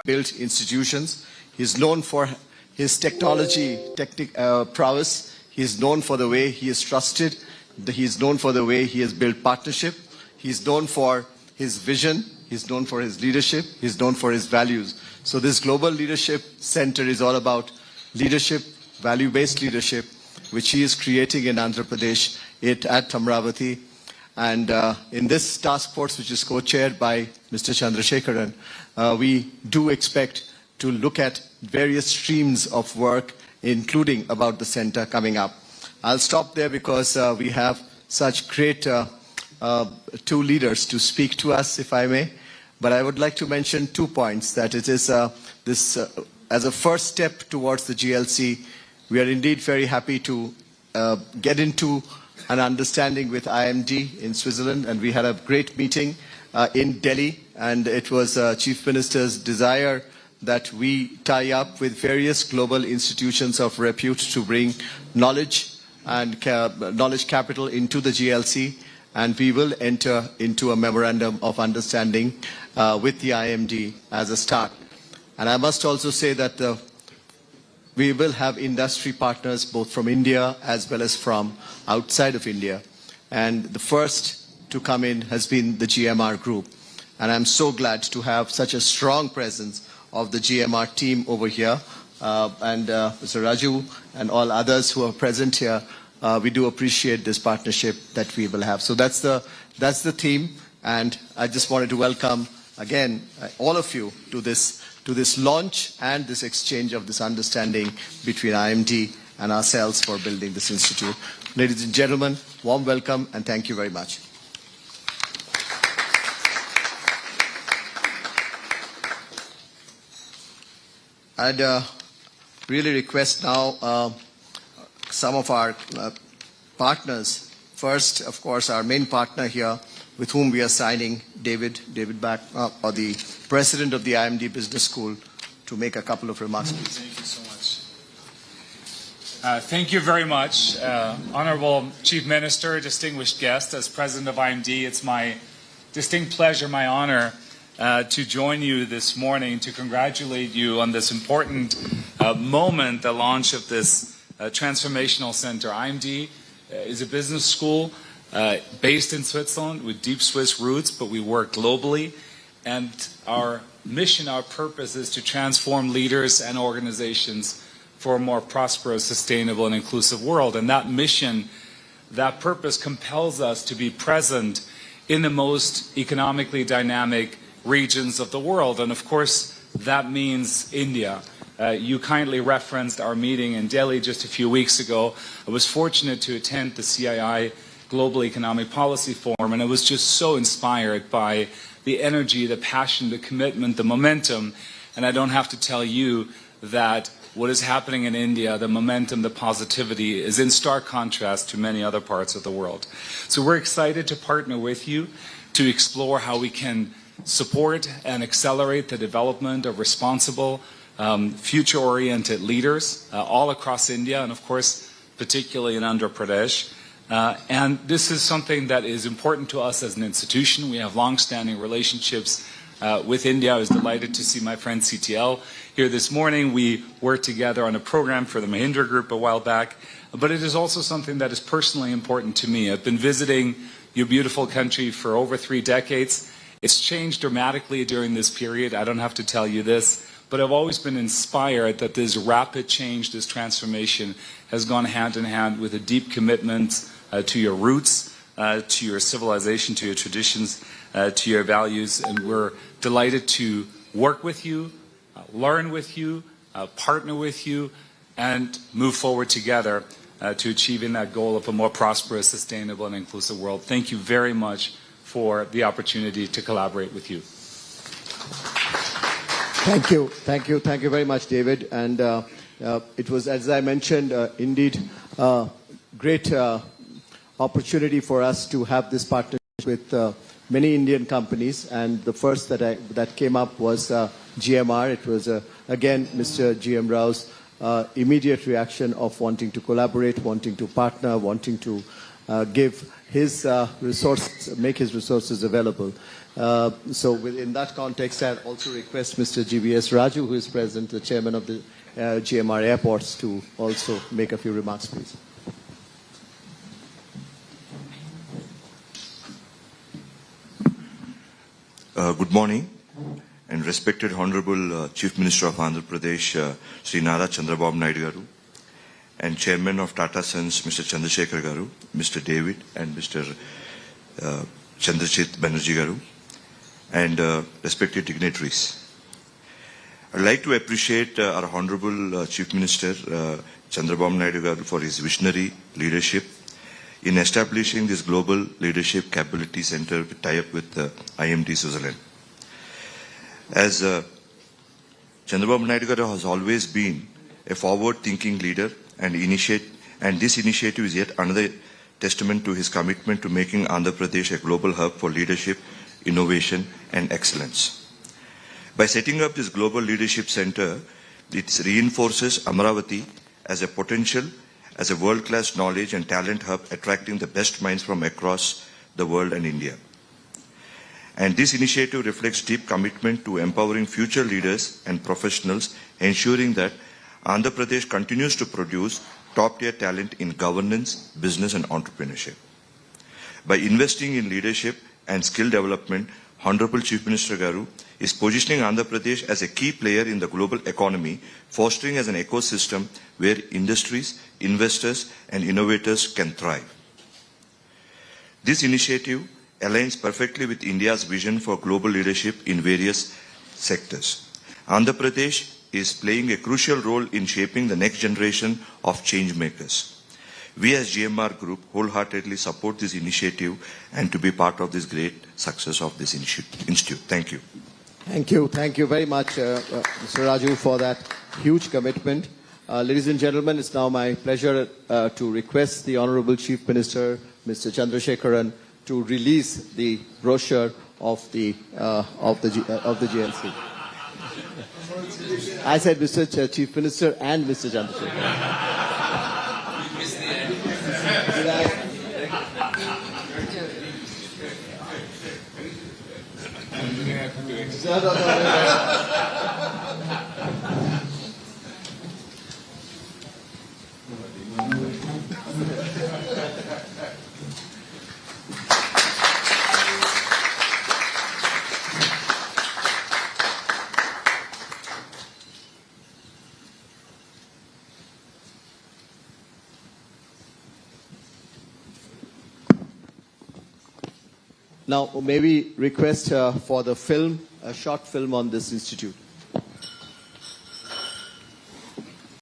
built institutions. He's known for his technology prowess. He's known for the way he is trusted. He's known for the way he has built partnership. He's known for his vision. He's known for his leadership. He's known for his values. So this Global Leadership Center is all about leadership, value-based leadership, which he is creating in Andhra Pradesh at Amravati. And in this task force, which is co-chaired by Mr. Chandrasekharan, we do expect to look at various streams of work, including about the center coming up. I'll stop there because we have such great two leaders to speak to us, if I may. But I would like to mention 2 points, that it is as a first step towards the GLC, we are indeed very happy to get into an understanding with IMD in Switzerland, and we had a great meeting in Delhi, and it was Chief Minister's desire that we tie up with various global institutions of repute to bring knowledge and knowledge capital into the GLC, and we will enter into a memorandum of understanding with the IMD as a start. And I must also say that we will have industry partners both from India as well as from outside of India. And the first to come in has been the GMR Group. And I'm so glad to have such a strong presence of the GMR team over here. And Mr. Raju and all others who are present here, we do appreciate this partnership that we will have. So that's the theme. And I just wanted to welcome again all of you to this launch and this exchange of this understanding between IMD and ourselves for building this institute. Ladies and gentlemen, warm welcome and thank you very much. I'd really request now some of our partners. First, of course, our main partner here with whom we are signing, David Back, or the president of the IMD Business School, to make a couple of remarks, please. Thank you so much. Thank you very much. Honorable Chief Minister, distinguished guest, as president of IMD, it's my distinct pleasure, my honor, to join you this morning to congratulate you on this important moment, the launch of this transformational center. IMD is a business school based in Switzerland with deep Swiss roots, but we work globally. And our mission, our purpose is to transform leaders and organizations for a more prosperous, sustainable, and inclusive world. And that mission, that purpose compels us to be present in the most economically dynamic regions of the world. And of course, that means India. You kindly referenced our meeting in Delhi just a few weeks ago. I was fortunate to attend the CII Global Economic Policy Forum, and I was just so inspired by the energy, the passion, the commitment, the momentum. And I don't have to tell you that what is happening in India, the momentum, the positivity, is in stark contrast to many other parts of the world. So we're excited to partner with you to explore how we can support and accelerate the development of responsible, future-oriented leaders all across India, and of course, particularly in Andhra Pradesh. And this is something that is important to us as an institution. We have long-standing relationships with India. I was delighted to see my friend CTL here this morning. We worked together on a program for the Mahindra Group a while back. But it is also something that is personally important to me. I've been visiting your beautiful country for over 3 decades. It's changed dramatically during this period. I don't have to tell you this. But I've always been inspired that this rapid change, this transformation, has gone hand in hand with a deep commitment to your roots, to your civilization, to your traditions, to your values. And we're delighted to work with you, learn with you, partner with you, and move forward together to achieving that goal of a more prosperous, sustainable, and inclusive world. Thank you very much for the opportunity to collaborate with you. Thank you very much, David. And it was, as I mentioned, indeed great opportunity for us to have this partnership with many Indian companies. And the first that came up was GMR. It was again Mr. GM Rao's immediate reaction of wanting to collaborate, wanting to partner, wanting to give his resources, make his resources available. So within that context, I also request Mr. GBS Raju, who is present, the chairman of the GMR Airports, to also make a few remarks, please. Good morning, and respected Honorable Chief Minister of Andhra Pradesh, Sri Nara Chandrababu Naidu Garu, and Chairman of Tata Sons, Mr. Chandrasekhar Garu, Mr. David, and Mr. Chandrachit Banerjee Garu, and respected dignitaries. I'd like to appreciate our Honorable Chief Minister, Chandrababu Naidu Garu, for his visionary leadership in establishing this Global Leadership Capability Center tie-up with IMD Switzerland. As Chandrababu Naidu Garu has always been a forward-thinking leader, and this initiative is yet another testament to his commitment to making Andhra Pradesh a global hub for leadership, innovation, and excellence. By setting up this Global Leadership Center, it reinforces Amaravati as a potential as a world-class knowledge and talent hub attracting the best minds from across the world and India. And this initiative reflects deep commitment to empowering future leaders and professionals, ensuring that Andhra Pradesh continues to produce top-tier talent in governance, business, and entrepreneurship. By investing in leadership and skill development, Honorable Chief Minister Garu is positioning Andhra Pradesh as a key player in the global economy, fostering as an ecosystem where industries, investors, and innovators can thrive. This initiative aligns perfectly with India's vision for global leadership in various sectors. Andhra Pradesh is playing a crucial role in shaping the next generation of change makers. We as GMR Group wholeheartedly support this initiative and to be part of this great success of this institute. Thank you. Thank you. Thank you very much, Mr. Raju, for that huge commitment. Ladies and gentlemen, it's now my pleasure to request the Honorable Chief Minister, Mr. Chandrasekharan, to release the brochure of the GLC. I said Mr. Chief Minister and Mr. Chandrasekharan. Now, may we request for the film, a short film on this institute.